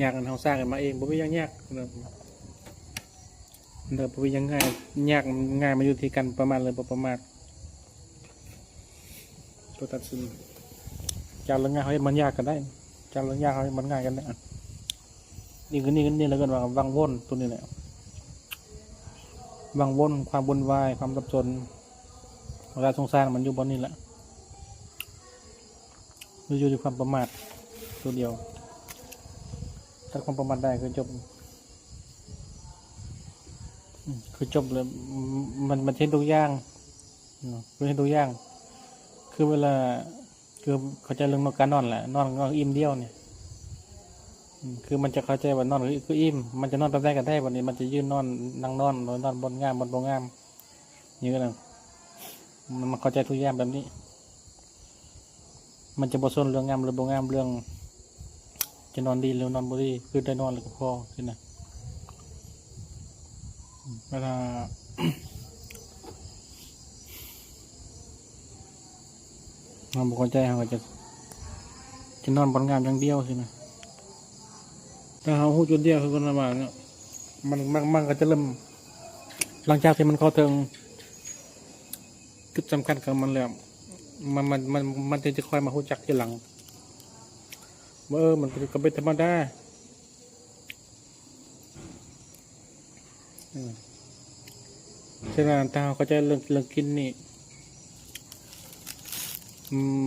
ยากกันเราสร้างกันมาเองบ่มียังยากเด้อบ่มียังง่ายยากง่ายมาอยู่ที่กันประมาณเลยบ่ประมาณตัวตัดสินจากเรื่องง่ายเขาให้มันยากกันได้จากเรื่องยากเขาให้มันง่ายกันได้นี่คือนี่แล้วกันว่าวังวนตัวนี้แหละวังวนความวุ่นวายความสับสนเวลาสงสารมันอยู่บนนี้แหละมันอยู่ที่ความประมาทตัวเดียวถ้าความประมาทได้คือจบเลยมันเห็นตัวอย่างคือเห็นตัวอย่างคือเวลาคือเขาใจเรื่องการนอนแหละนอนก็อิ่มเดียวเนี่ยคือมันจะเข้าใจว่านอนคืออิ่มมันจะนอนไปได้กันได้วันนี้มันจะยืนนอนนั่งนอนหรือนอนบนงามบนโบงามอย่างนั้นมันเข้าใจทุกอย่างแบบนี้มันจะบสนเรื่องงามหรือโบงามเรื่องจะนอนดีหรือนอนบ่ดีคือได้นอนหรือก็พอใช่ไหมเวลาเราบอกใจเราจะนอนบนงามอย่างเดียวใช่ไหมถ้าเราหูจุดเดียวคือคนละมาเนี่ยมันก็จะเริ่มหลังจากที่มันเข้าถึงจุดสำคัญของมันแล้วมันจะค่อยมาหูจักทีหลังว่ามันก็เป็นธรรมดาฉะนั้นถ้าเราเข้าใจเรื่องกินนี่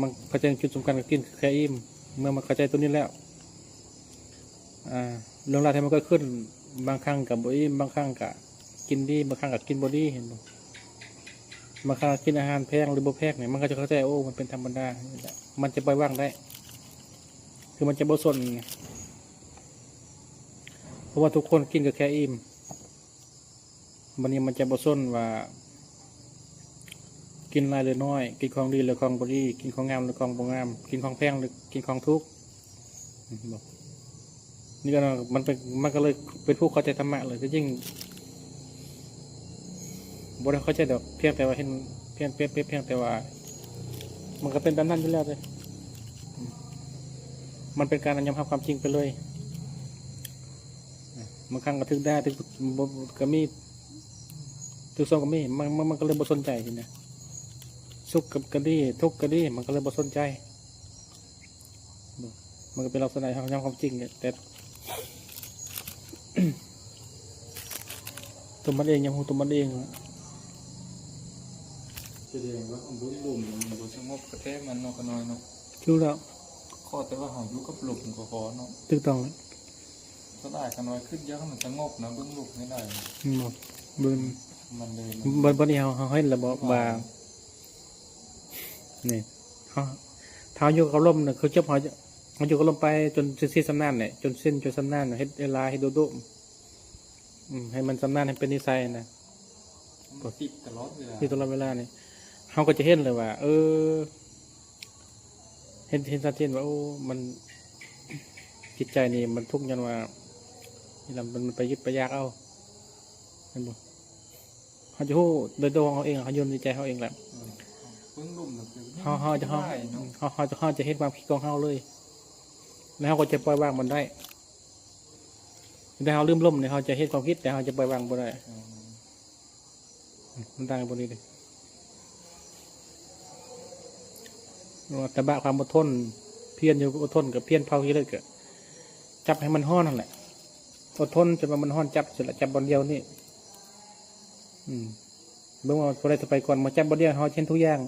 มันเข้าใจจุดสำคัญกับกินแค่อิ่มเมื่อมันเข้าใจตัวนี้แล้วเรื่องราวที่มันก็ขึ้นบางครั้งกับบ่อิ่มบางครั้งกับกินดีบางครั้งกับกินบ่ดีเห็นบ่บางครั้งกินอาหารแพงหรือบ่แพงเนี่ยมันก็จะเข้าใจโอ้มันเป็นธรรมดามันจะปล่อยวางได้คือมันจะบ่สนเพราะว่าทุกคนกินกับแค่อิ่มวันนี้มันจะบ่สนว่ากินอะไรหรือน้อยกินของดีหรือของบ่ดีกินของงามหรือของบ่งามกินของแพงหรือกินของทุกข์นี่ก็มันก็เลยเป็นผู้เข้าใจธรรมะเลยก็ยิ่งบ่ได้เข้าใจดอกเพียงแต่ว่าเห็นเพียงแต่ว่ามันก็เป็นแบบนั้นอยู่แล้วเลยมันเป็นการยอมรับความจริงไปเลยบางครั้งก็ถึงได้ถึงก็มีถึงส่วนก็มีมันก็เลยบ่สนใจทีนี้สุขก็ดีทุกข์ก็ดีมันก็เลยบ่สนใจมันก็เป็นลักษณะของยอมความจริงเนี่ยแต่ตัวมันเองยังหูตัวมันเองแสดงว่าบุญหลุมมันบุญสงบกระแทกมันนอกน้อยเนาะรู้แล้วข้อแต่ว่าหายุกับหลุมก็ขอเนาะถูกต้องก็ได้กันน้อยขึ้นเยอะมันสงบนะบุญหลุมไม่ได้บุญมันเลยบนนี้เขาให้ระบบบางนี่เท้าโยกเขาล่มเนี่ยเขาเจ็บเขาโยกเขาล่มไปจนเส้นสำนานเนี่ยจนเส้นจนสำนานให้เวลาให้โดดให้มันสำนานให้เป็นนิสัยนะติดตลอดเวลาที่ตลอดเวลาเนี่ยเขาก็จะเห็นเลยว่าเห็นชัดเจนว่าโอ้มันจิตใจนี่มันทุกข์ยันว่านี่เรามันไปยึดไปยากเอาเห็นบ่เขาจะพูดโดยตัวของเขาเองเขาโยนในใจเขาเองแหละเขาจะเห็นความคิดของเขาเลยแล้วเขาก็จะปล่อยวางมันได้แต่เขาลืมล้มเนี่ยเขาจะเห็นความคิดแต่เขาจะปล่อยวางมันได้มันต่างกันบนนี้เลยแต่บะความอดทนเพียรอยู่อดทนกับเพียรเผาที่เลยก็จับให้มันห้อนนั่นแหละอดทนจนมันห้อนจับเสร็จแล้วจับบอลเดียวนี่เมื่อวันพอได้ไปก่อนมาจับบอลเดียวเขาเช่นทุกอย่าง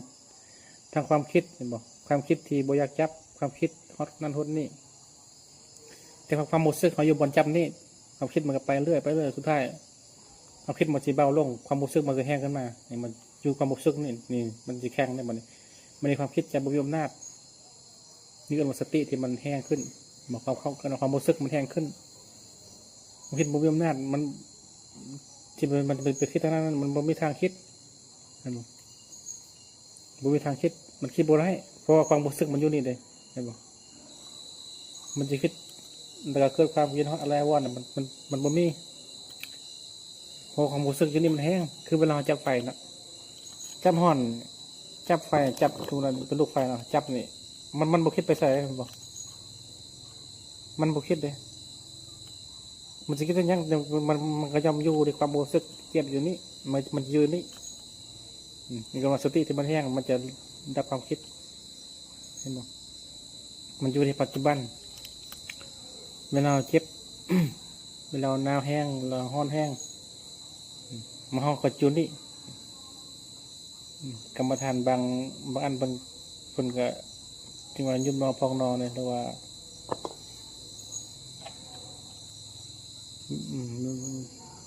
ทางความคิดเห็นบอกความคิดที่บอยากจับความคิดฮอตนั่นฮอตนี่แต่ความหมดซึกเขาอยู่บนจับนี่ความคิดมันก็ไปเรื่อยสุดท้ายความคิดมันจะเบาลงความหมดซึกมันจะแห้งขึ้นมาเนี่ยมันอยู่ความหมดซึกนี่มันจะแข็งเนี่ยมันในความคิดจะบริยมนาฏนี่ก็มันสติที่มันแห้งขึ้นบอกความรู้สึกมันแห้งขึ้นความคิดบริยมนาฏมันที่มันเป็นคิดทางนั้นมันไม่มีทางคิดเห็นไหมไม่มีทางคิดมันคิดบ่ได้เพราะว่าความรู้สึกมันอยู่นี่เลยเห็นไหมมันจะคิดแต่ก็เกิดความเย็นอะไรว่าน่ะมันบ่มีพอความรู้สึกอยู่นี่มันแห้งคือเวลาจับไฟนะจับห่อนจับไฟจับทุนันเป็นลูกไฟเนาะจับนี่มันบุคิดไปใส่บอกมันบุคิดเลย มันจะคิดได้ยังมันก็ย่อมอยู่ในความรู้สึกเกียดอยู่นี่มันยืนนี่นี่กำลังสติที่มันแห้งมันจะดับความคิดเห็นไหมมันอยู่ในปัจจุบันเวลาเจ็บ เวลาหนาวแห้งเราห้อนแห้งมาห้องก็จุนนี่กรรมฐานบางอันบางคนก็จึงว่ายุบนอพองนอเนี่ยหรือว่า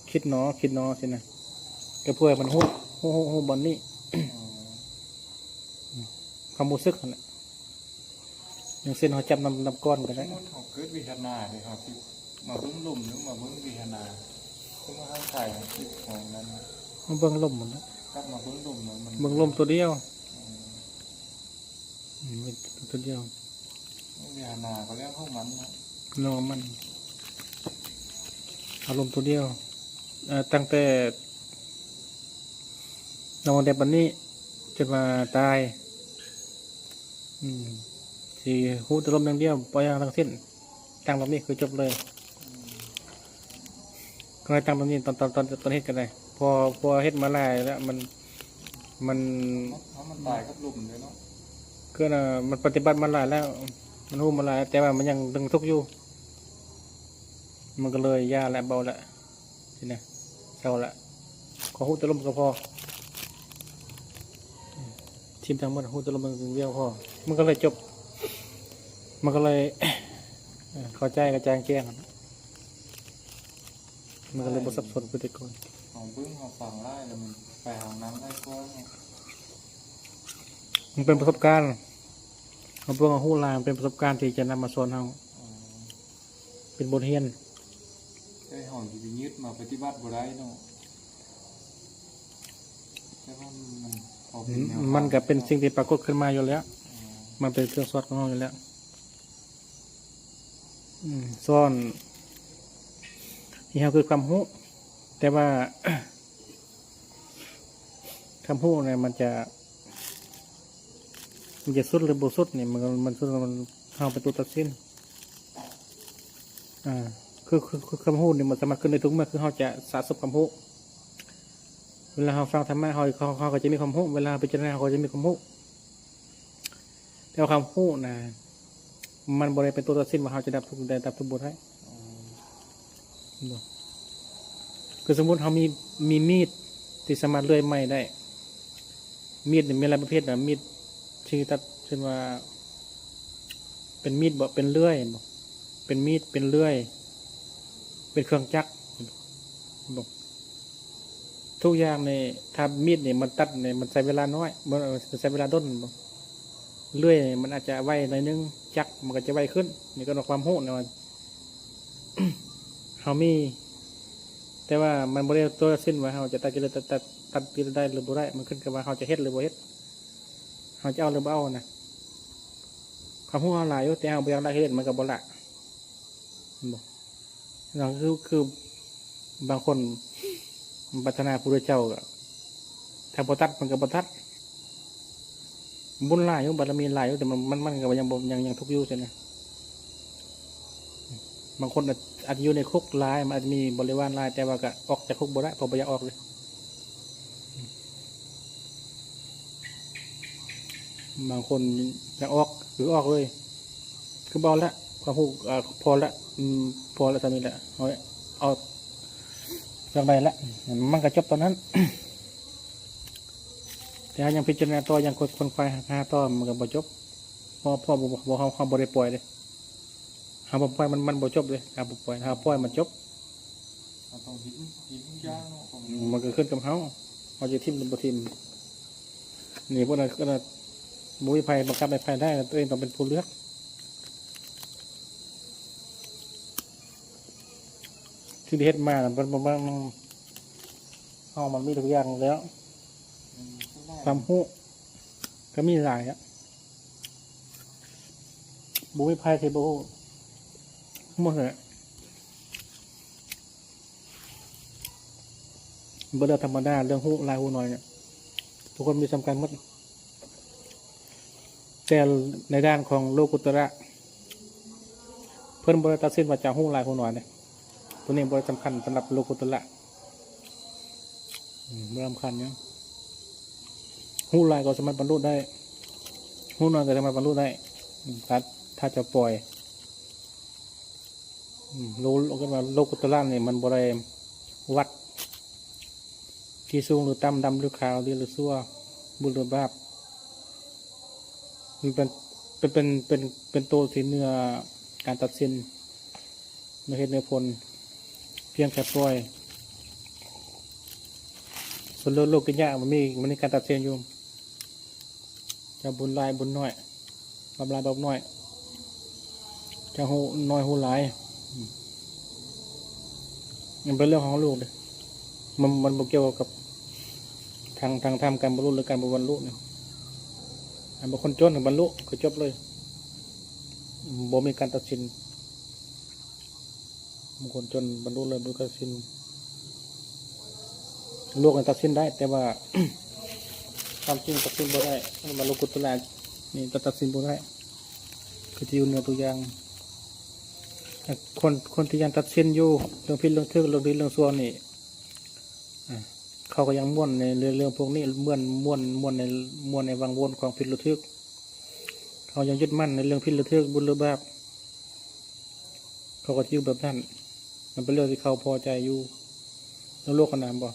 คิดนอสินะก็เพื่อมันหูบอลนี่ ความรู้สึกนั่นแหละอย่างเส้นเขาจับนำก้อนก็ ส ได้ มมติเขาเกิดวิหารนาเลยครับที่มาเบิ้งลุ่มหรือมาเบิ้งวิหารนาคือมาข้างใส่ที่ของนั้น มันเบิ้งลมหมดแล้ว กลับมาเบิ้งลุ่มมัน เบิ้งลมตัวเดียวตัวเดียว วิหารนาเขาเรียกเข้ามันนะ นอมันอารมณ์ตัวเดียวตั้งแต่นอนแต่บันนี้จนมาตายที่หูแตลมอย่างเดียวปล่อยอย่างทั้งสิ้นตั้งแบบนี้คือจบเลยก็ให้ตั้งแบบนี้ตอนเฮ็ดกันเลยพอเฮ็ดมาหลายแล้วมัน เพราะมันตายกับลุ่มเลยเนาะ ก็มันปฏิบัติมาหลายแล้ว มันหูมาหลายแต่ว่ามันยังดึงทุกข์อยู่ มันก็เลยยาและเบาละสินะเศร้าละขอหูแตลมก็พอทีมทั้งหมดหูแตลมมันเดียวพอมันก็เลยจบ มันก็เลย เข้าใจกระจายแจ้งมันก็เลยบทสับสนพฤติกรรม ของเบิ้งของฝั่งไล่แล้วมันไปหางน้ำได้ก็ มันเป็นประสบการณ์ของพวกหูลายมันเป็นประสบการณ์ที่จะนำมาสอนเราเป็นบทเรียน ได้ห่อที่ไปยึดมาปฏิบัติบ่ได้เนาะแต่ว่ามันพอเป็นแนว มันก็เป็นสิ่งที่ปรากฏขึ้นมาอยู่แล้ว มันเป็นเครื่องสอนของเราอยู่แล้วซ่อนที่เราคือความรู้แต่ว่า คำพูดเนี่ยมันจะสุดหรือบุสุดเนี่ยมันสุดมันเข้าไปตัวตัดสินคือคำพูดเนี่ยมันสามารถขึ้นได้ทุกเมื่อคือเขาจะสะสมคำพูดเวลาเขาฟังธรรมะเขาก็จะมีคำพูดเวลาพิจารณาเขาจะมีคำพูดแต่คำพูดนะมันบริเป็นตัวตัดสินว่าเขาจะดับทุกข์บทให้คือสมมติเขามีมีดที่สามารถเลื่อยไม้ได้มีดเนี่ยมีหลายประเภทนะมีดชื่อตัดเช่นว่า เป็นมีดบ่เป็นเลื่อยบ่เป็นมีดเป็นเลื่อย เป็นเครื่องจักรบ่ทุกอย่างในถ้ามีดเนี่ยมันตัดเนี่ยมันใช้เวลาน้อยมันใช้เวลาด้นบ่เลื่อยมันอาจจะไวหน่อยนึงจักรมันก็จะไวขึ้นนี่ก็ความโหดนะมัน เขามี แต่ว่ามันบริเวณตัวสิ้นว่าเขาจะตัดกิเลสตัดกิเลสได้หรือบ่ได้มันขึ้นกับว่าเขาจะเฮ็ดหรือบ่เฮ็ดเขาจะเอาหรือบ่เอานะความหู้หลายอยู่แต่เขาบ่อยากได้กิเลสมันก็บ่ละบ่นั่นคือบางคนปรารถนาพระพุทธเจ้าก็ถ้าบ่ตัดมันก็บ่ตัดบุญหลายอยู่บารมีหลายอยู่แต่มันก็ยังทุกข์อยู่ใช่ไหมบางคนอาจจะอยู่ในคุกหลายมันอาจจะมีบริวารหลายแต่ว่าก็ออกจากคุกบ่ได้เพราะบ่อยากออกเลยบางคนอยากออกหรือออกเลยคือบอกแล้วความพูดพอละตอนนี้แหละเอาจากใดละมันก็จบตอนนั้น แต่ยังพิจารณาต่อยังคนควายหาต่อมันก็บ่จบพ่อบอกเขาบ่ได้ปล่อยเลยหาบ่ปล่อยมันบ่จบเลยหาบ่ปล่อยมันจบ เราต้องหินย่างเนาะของ มันก็ขึ้นกับเขาจะทิ่มหรือบ่ทิ่มนี่พวกนั้นก็บุญภัยบังคับให้ภัยได้ตัวเองต้องเป็นผู้เลือกที่เฮ็ดมามันห้องมันมีทุกอย่างแล้วความหู้ก็มีหลายอ่ะบุญภัยที่บ่ฮู้หมดเลยบ่ได้ธรรมดาเรื่องหู้ลายหู้น้อยเนี่ยทุกคนมีสำคัญหมดแต่ในด้านของโลกุตระเพิ่นบริตัดสินว่าจะหู้ลายหู้น้อยเนี่ย ตัวนี้บริสำคัญสำหรับโลกุตละบริสำคัญเนี่ยหูลายก็สามารถบรรลุได้หูน้อยก็สามารถบรรลุได้ถ้าจะปล่อยรู้กันว่าโลกุตละเนี่ยมันบริวัดที่สูงหรือต่ำดำหรือขาวหรือซัวบุญหรือบาปมันเป็นตัวที่เนื้อการตัดสินเนื้อเหตุเนื้อผลเพียงแค่ปล่อยส่วนโลกกินยามันมีการตัดสินอยู่จะบุญลายบุญน้อยบาปลายบาปน้อยจะหูน้อยหูหลายมันเป็นเรื่องของลูกเลยมันบ่เกี่ยวกับทางธรรมการบรรลุหรือการบรรลุเนี่ยบางคนจนถึงบรรลุก็จบเลยบ่มีการตัดสินบางคนจนบรรลุเลยบรรลุตัดสินโลกมันตัดสินได้แต่ว่า ความจริงตัดสินบ่ได้บรรลุกุตละนี่ตัดสินบ่ได้คือที่อยู่เหนือตัวอย่างคนที่ยังตัดสินอยู่เรื่องผิดเรื่องถูกเรื่องดีเรื่องชั่วนี่เขาก็ยังม้วนในเรื่องพวกนี้ม้วนในวังวนของผิดหรือถูกเขายังยึดมั่นในเรื่องผิดหรือถูกบุญหรือบาปเขาก็อยู่แบบนั้นมันเป็นเรื่องที่เขาพอใจอยู่แล้วโลกขนาดบ่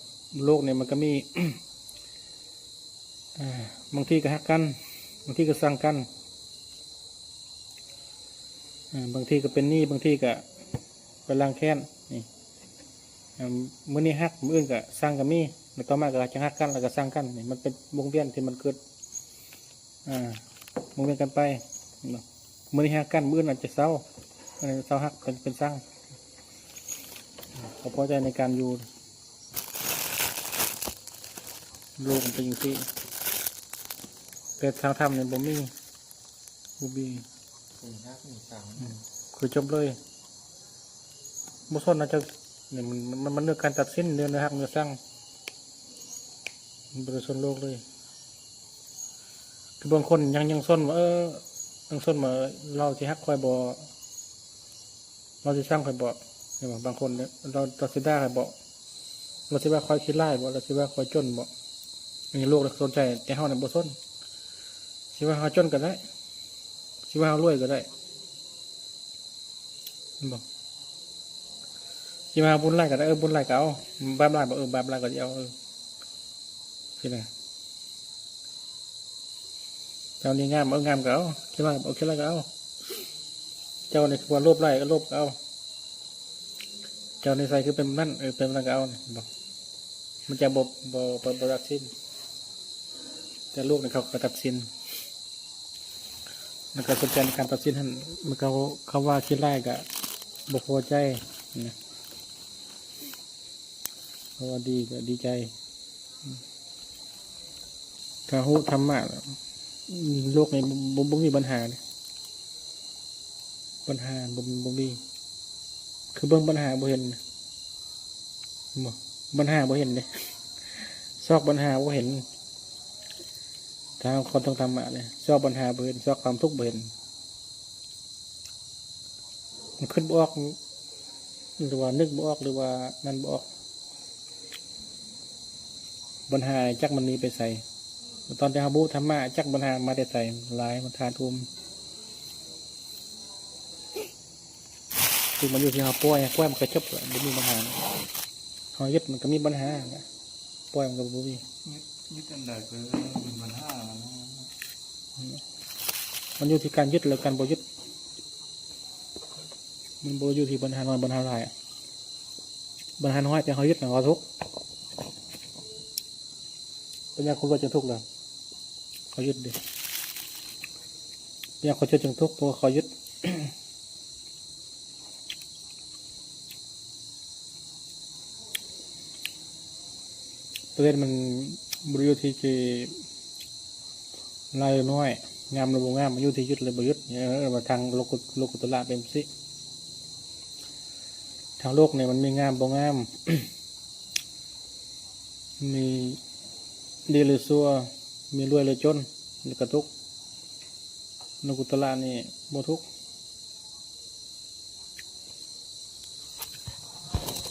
โลกเนี่ยมันก็มี บางทีก็ฮักกันบางทีก็สร้างกันบางทีก็เป็นหนี้บางทีก็เป็นล้างแค้นนี่มื้อนี้ฮักมื้ออื่นก็สร้างกันมีแล้วต่อมาก็จะฮักกันแล้วก็สร้างกันนี่มันเป็นวงเวียนที่มันเกิดวงเวียนกันไปมื้อนี้ฮักกันมื้ออื่นอาจจะเศร้าฮักเป็นสร้างเขาพอใจในการอยู่โลกมันเป็นอย่างที่แต่ทางธรรมเนี่ยบ่มีคือจบเลยบุษนอาจจะเนี่ยมันเรื่องการตัดสินเนื้อหักเนื้อสร้างมันเป็นส่วนโลกเลยคือบางคนยังส้นว่ายังส้นมาเราที่ฮักคอยบ่เราที่สร้างคอยบ่เนี่ยบางคนเนี่ยเราตัดสินได้คอยบ่เราสิว่าคอยคิดไล่บ่เราสิว่าคอยจนบ่มีโลกสนใจแต่เฮาเนี่ยบุษนสิว่าเฮาจนก็ได้สิว่าเฮารวยก็ได้บอกสิว่าบุญไล่ก็ได้บุญไล่ก็เอาบาปไล่บอกบาปไล่ก็เอาสินะเจ้านี่งามงามก็เอาสิว่าโอเคไล่ก็เอาเจ้าในควรลบไล่ก็ลบก็เอาเจ้าในใส่คือเป็นนั่นเป็นนั่นก็เอาบอกมันจะบบตัดสินแต่ลูกเนี่ยเขาตัดสินมันก็สนใจในการตัดสินท่านมันเขาว่าคิดไล่ก็บกพอใจนะเพราะว่าดีก็ดีใจถ้าหูธรรมะโลกในบ่มีปัญหาเนี่ยปัญหาบ่มีคือเบิ่งปัญหาบ่เห็นปัญหาบ่เห็นเลยซอกปัญหาบ่เห็นถ้าคนต้องทำอะเนี่ยซอกปัญหาบ่เห็นซอกความทุกข์บ่เห็นมันขึ้นบ่ออกหรือว่านึกบ่ออกหรือว่านั่นบ่ออกปัญหาจักมันนี้ไปใส่ตอนที่ฮาบุธรรมะจักปัญหามาได้ใส่หลายมันทานทุมคือมันอยู่ที่ฮาป่วยมันก็จบแล้วไม่มีปัญหาฮายึดมันก็มีปัญหาป่วยมันก็บ่มียึดอันใดก็เป็นปัญหามันอยู่ที่การยึดหรือการบ่ยึดมันบ่อยู่ที่ปัญหาน้อยปัญหาหลายปัญหาน้อยแต่เขายึดเขาทุกข์ปัญญาคุณว่าจะทุกข์หรอเขายึดดิปัญญาเขาจะจึงทุกข์เพราะเขายึดประเด็นมันบริยุทธ์ที่ลายน้อยงามหรือบ่งามมันอยู่ที่ยึดหรือบ่ยึดเนี่ยมาทางโลกุตละเป็นสิทางโลกเนี่ยมันมีงามบ่งาม มีดีหรือซัวมีรวยหรือจนมีกระทุกโลกุตละนี่บ่ทุก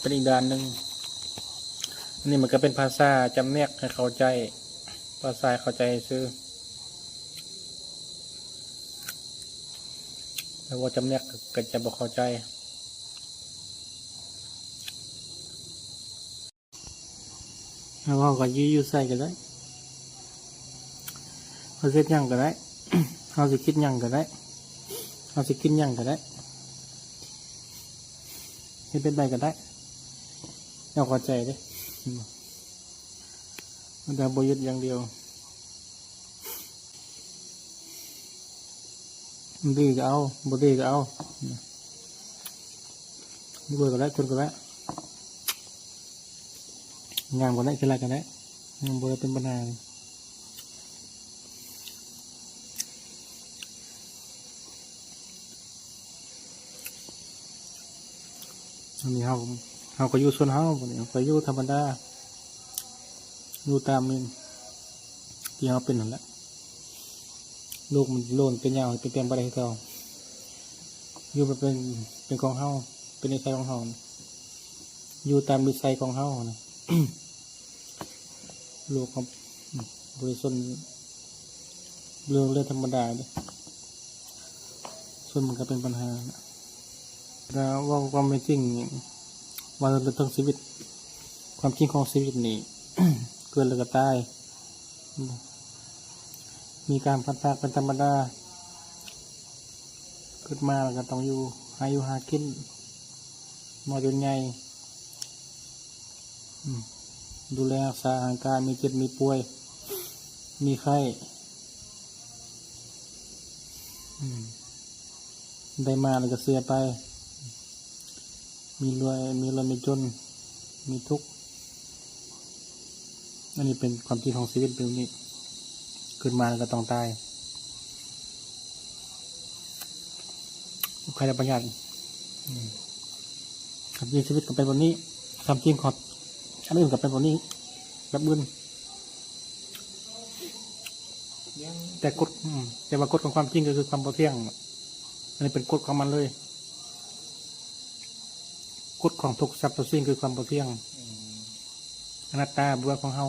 เป็นอีกด้านหนึ่งอันนี้มันก็เป็นภาษาจำแนกให้เข้าใจภาษาเข้าใจซื้อแต่ว่าจำแนกก็จะบอกเข้าใจแล้วเราก็ยื้อใส่กันได้เราเซ็ตยังก็ได้ เราจะคิดยังก็ได้เราจะกินยังก็ได้ให้เป็นใบก็ได้เราเข้าใจได้มันจะบริยุทธ์อย่างเดียวดีก็เอาบดีก็เอาด้วยก็ได้จนก็ได้งานก็ได้คืออะไรก็ได้งานบริเป็นปัญหาอันนี้เขาก็อยู่ส่วนเขาก็อยู่ธรรมดาอยู่ตามนี่ที่เขาเป็นนั่นแหละลูกมันโลนเป็นยาวเป็นเต็มไปได้เขาอยู่เป็นของเขาเป็นนิสัยของเขาอยู่ตามนิสัยของเขานะ ลูกเขาบริสุทธิ์เรื่องธรรมดาเลยส่วนมันก็เป็นปัญหาแล้วว่าความเป็นจริงว่าเรื่องชีวิตความจริงของชีวิตนี่ เกิดแล้วก็ตายมีการพัดพรากเป็นธรรมดาเกิดมาแล้วก็ต้องอยู่หากินมาจนใหญ่ดูแลรักษาร่างกายมีเจ็บมีป่วยมีไข้ได้มาแล้วก็เสียไปมีรวยมีจนมีทุกข์อันนี้เป็นความจริงของชีวิตแบบนี้เกิดมาแล้วก็ต้องตายใครจะประหยัดความจริงชีวิตก็เป็นแบบนี้ความจริงของอันอื่นก็เป็นแบบนี้แบบอื่นแต่กฎแต่ว่ากฎของความจริงก็คือความพอเที่ยงอันนี้เป็นกฎของมันเลยกฎของทุกสรรพสิ่งคือความพอเที่ยงอนัตตาบัวของเฮา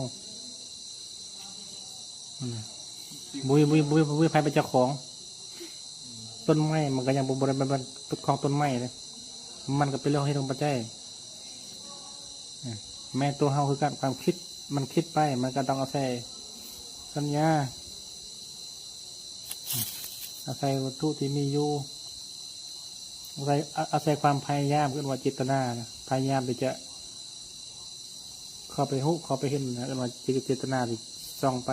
บุยภัยเป็นเจ้าของต้นไม้มันก็ยังบริเวณต้นของต้นไม้เลยมันก็เป็นเรื่องให้ลงปัจจัยแม้ตัวเฮาคือการความคิดมันคิดไปมันก็ต้องอาศัยสัญญาอาศัยวัตถุที่มีอยู่อาศัยความพยายามขึ้นว่าเจตนานะพยายามที่จะเข้าไปเข้าไปเห็นนะขึ้นว่าเจตนาที่ส่องไป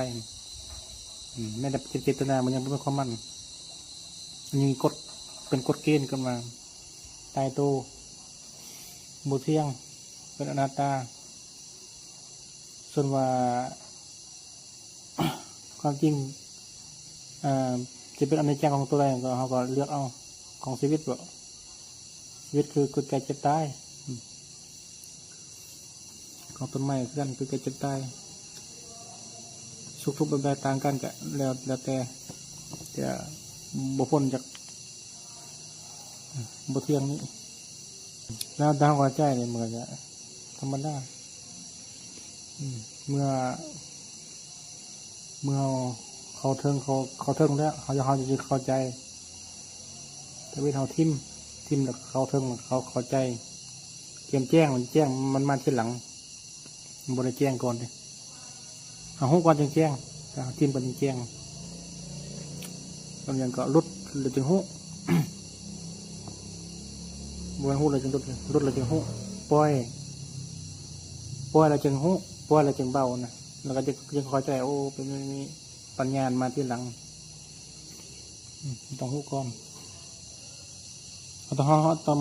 แม้แต่เจตนามันยังไม่เป็นความมันมีกฎเป็นกฎเกณฑ์ขึ้นมาตายตัวบุเที่ยงเป็นอนัตตาส่วนว่า ความจริงจะเป็นอนิจจังของตัวเองก็เขาก็เลือกเอาของชีวิตว่าชีวิตคือเกิดแก่เจ็บตายของต้นไม้คือกันคือเกิดเจ็บตายสุขทุกข์แบบต่างกันกันแล้วแต่จะบุพ้นจากบุเที่ยงนี้แล้วดาวหัวใจเนี่ยเหมือนจะธรรมดาเมื่อเขาเทิงแล้วเขาจะเข้าใจแต่เวลาเขาทิมแล้วเขาเทิงเขาเข้าใจเตรียมแจ้งมันมาทีหลังมันบริแจ้งก่อนเลยเอาหูก่อนแจ้งทิมก่อนแจ้งบางอย่างก็รุดเลยจึงหูบางหูเลยจึงรุดเลยจึงหูปล่อยเลยจึงหูปล่อยเลยจึงเบานะแล้วก็จะเข้าใจโอ้เป็นมีปัญญามาที่หลังต้องหูก่อนต้อง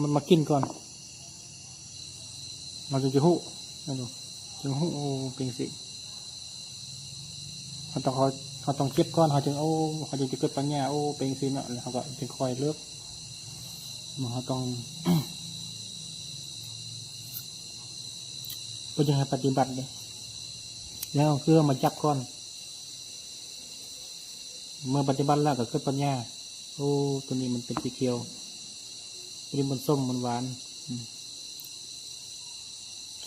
มันมากินก่อนเราจะหูนะดูจึงหูโอ้เป็นสิเขาต้องเก็บก่อนเขาจึงโอ้เขาจึงจะเกิดปัญญาโอ้เป็นสิเนาะแล้วเขาก็จึงคอยเลือกเขาต้อง ก็จะให้ปฏิบัติเลยแล้วเครื่องมาจับก่อนเมื่อปฏิบัติแล้วก็เกิดปัญญาโอ้ตัวนี้มันเป็นสีเขียวตัวนี้มันส้มมันหวาน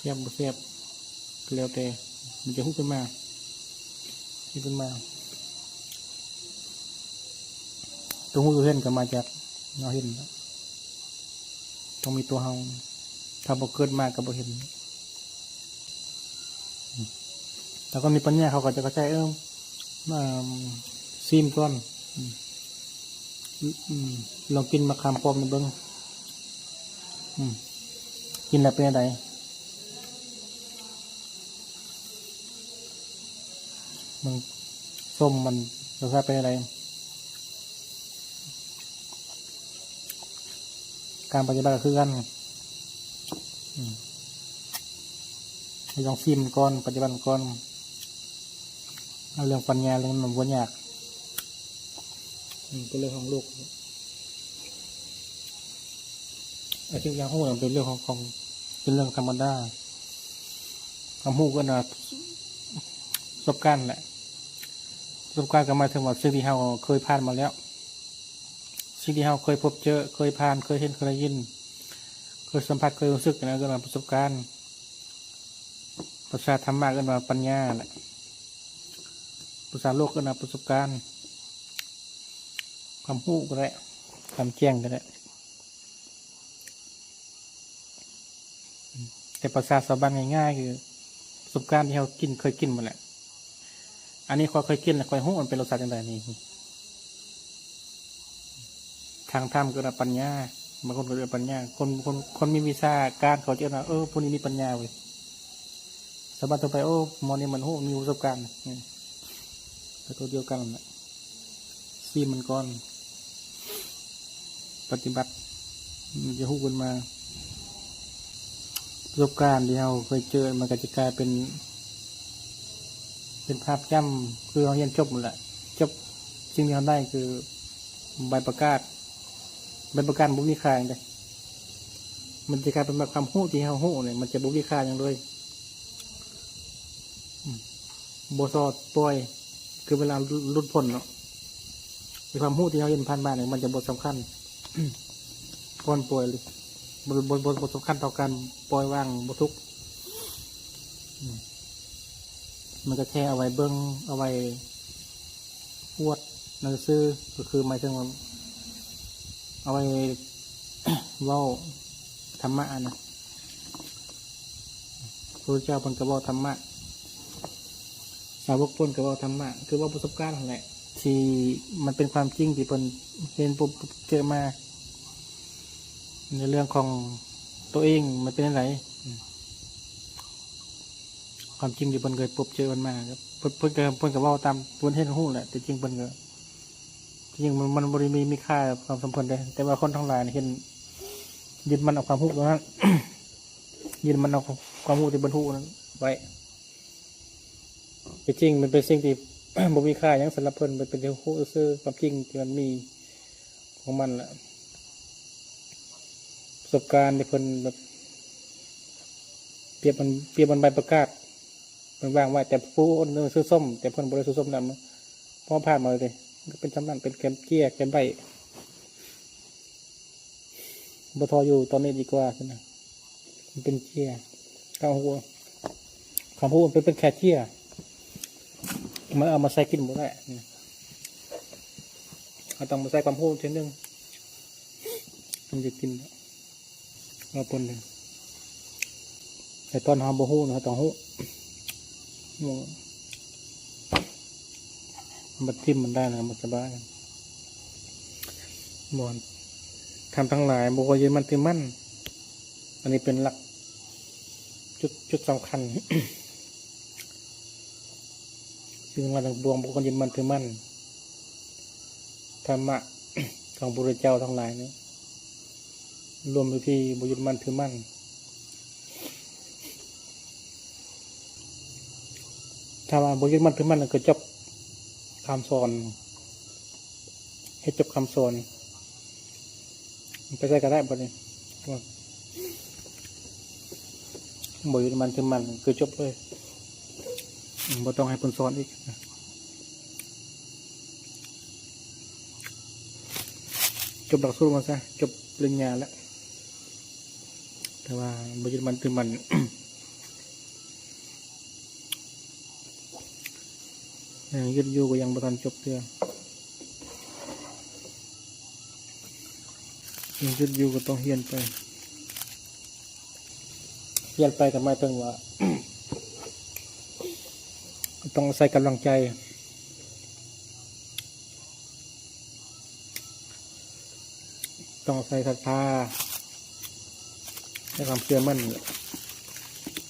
สียบบ่เสียบก็แล้วแต่มันจะหุ้ขึ้นมาขึ้นมาตัวหุ้ตัวเห็นก็มาจากเราเห็นต้องมีตัวเฮาถ้าบ่เกิดมาก็บ่เห็นแล้วก็มีปัญญาเขาก็จะเข้าใจมาซีมก่อนลองกินมะขามป้อมเบิ่งกินแล้วเป็นอะไรมันส้มมันรสชาติเป็นอะไรการปฏิบัติก็คือกันลองซีมก่อนปฏิบัติก่อนเอาเรื่องปัญญาเรื่องมันวนยากเป็นเรื่องของโลกไอ้ที่ยังหูเป็นเรื่องของเป็นเรื่องธรรมดาคำพูดก็นะประสบการณ์แหละประสบการณ์ก็หมายถึงว่าสิ่งที่เราเคยผ่านมาแล้วสิ่งที่เราเคยพบเจอเคยผ่านเคยเห็นเคยได้ยินเคยสัมผัสเคยรู้สึกนะก็เป็นประสบการณ์ภาษาธรรมะก็เป็นปัญญาแหละภาษาโลกก็เป็นประสบการณ์ความรู้ก็ได้ความแจ้งก็ได้แต่ภาษาชาวบ้านง่ายๆคือประสบการณ์ที่เรากินเคยกินมาแหละอันนี้เคยกินแล้วเคยรู้มันเป็นรสชาติอย่างไรนี่ทางธรรมก็เป็นปัญญาบางคนก็เรียกปัญญาคนมีวิชาการเขาจะว่าพวกนี้มีปัญญาเว้ยสบายตัวไปมอนี่มันรู้มีประสบการณ์แต่ตัวเดียวกันแหละซีมันก่อนปฏิบัติมันจะรู้กันมาประสบการณ์ที่เราเคยเจอมันก็จะกลายเป็นภาพจำคือเราเรียนจบหมดแหละจบสิ่งที่เราได้คือใบประกาศบุคลิกค่าอย่างไรมันจะกลายเป็นแบบคำพูดที่เราพูดเนี่ยมันจะบุคลิกค่าอย่างเลยโบซอดปล่อยคือเวลาลุดพ้นเนาะความพูดที่เราเรียนผ่านมาเนี่ยมันจะบทสำคัญก่อนปล่อยเลยบทสำคัญต่อการปล่อยวางบททุกมันก็แค่เอาไว้เบิ้งเอาไว้อวดหนังสือก็คือหมายถึงว่าเอาไว้ เว้าธรรมะนะพระเจ้าเพิ่นก็เว้าธรรมะสาวกเพิ่นก็เว้าธรรมะคือว่าประสบการณ์นั่นแหละที่มันเป็นความจริงที่เพิ่นเห็นปุ๊บเจอมาในเรื่องของตัวเองมันเป็นอะไรความจริงที่เพิ่นเคยพบเจอมันมาครับเพิ่นก็เว้าตามเพิ่นเห็นฮู้แหละแต่จริงเพิ่นก็จริงมันบ่ได้มีค่าความสัมพันธ์เลยแต่ว่าคนทั้งหลายเห็นยึดมันเอาความฮู้ตรงนั้น ยึดมันเอาความฮู้ที่บรรทุกนั้นไว้แต่จริงมันเป็นสิ่งที่ บ่มีค่าอย่างสำหรับเพิ่นมันเป็นเรื่องฮู้ซื่อความจริงที่มันมีของมันแหละประสบการณ์ที่เพิ่นแบบเปรียบมันใบประกาศมันวางไว้แต่ผู้อื่นซื้อส้มแต่เพิ่นบ่ได้ซื้อส้มนำพอผ่านมาเลยก็เป็นจำนั้นเป็นแกมเกี้ยแกมใบบ่ทออยู่ตอนนี้ดีกว่าใช่ไหมมันเป็นเกี้ยข้าวหัวคำพูดมันเป็นแค่เกี้ยมันเอามาใส่กินหมดได้เราต้องมาใส่ความพูดเช่นนึงมันจะกินเราปนหนึ่งแต่ตอนหาบ่ฮู้นะต้องฮู้มันทิ่มมันได้นะมันสบายบอนทำทั้งหลายบุคคลยืนมันถือมั่นอันนี้เป็นหลักจุดสำคัญ ซึ่งมาทางดวงบุคคลยืนมันถือมั่นธรรมะ ของพระพุทธเจ้าทั้งหลายนี้รวมอยู่ที่บุญยืนมันถือมั่นถ้าว่าบุญยืนมันถือมั่นก็จบคำสอนให้จบคำสอนไปใส่กระได้บ่เนี่ยบุญยืนมันถือมั่นคือจบเลยบ่ต้องให้เพิ่นสอนอีกจบหลักสูตรมาซะจบปริญญาแล้วแต่ว่าบุญยืนมันถือมั่น ยังยึดอยู่ก็ยังบ่ทันจบเรื่องยังยึดอยู่ก็ต้องเฮียนไปเฮียนไปแต่ไม่ถึงว่า ต้องใส่กำลังใจต้องใส่ศรัทธาในความเชื่อมั่น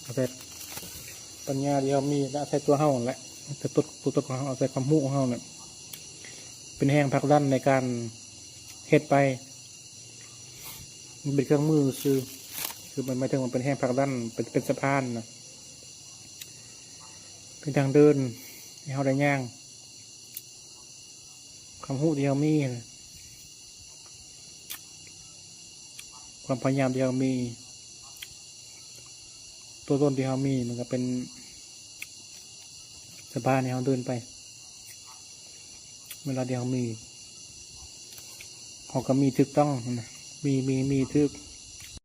เอาใส่ปัญญาที่เรามีและใส่ตัวเฮาแหละแต่ตัวของเราเอาใส่ความรู้ของเฮาเนี่ยเป็นแห่งผลักดันในการเฮ็ดไปมันเป็นเครื่องมือคือมันไม่ถึงมันเป็นแห่งผลักดันเป็นสะพานนะเป็นทางเดินให้เราได้ย่างความรู้ที่เรามีความพยายามที่เรามีตัวตนที่เรามีมันก็เป็นสะพานให้เราเดินไปเวลาที่เรามีเขาก็มีถูกต้องนะมีถูก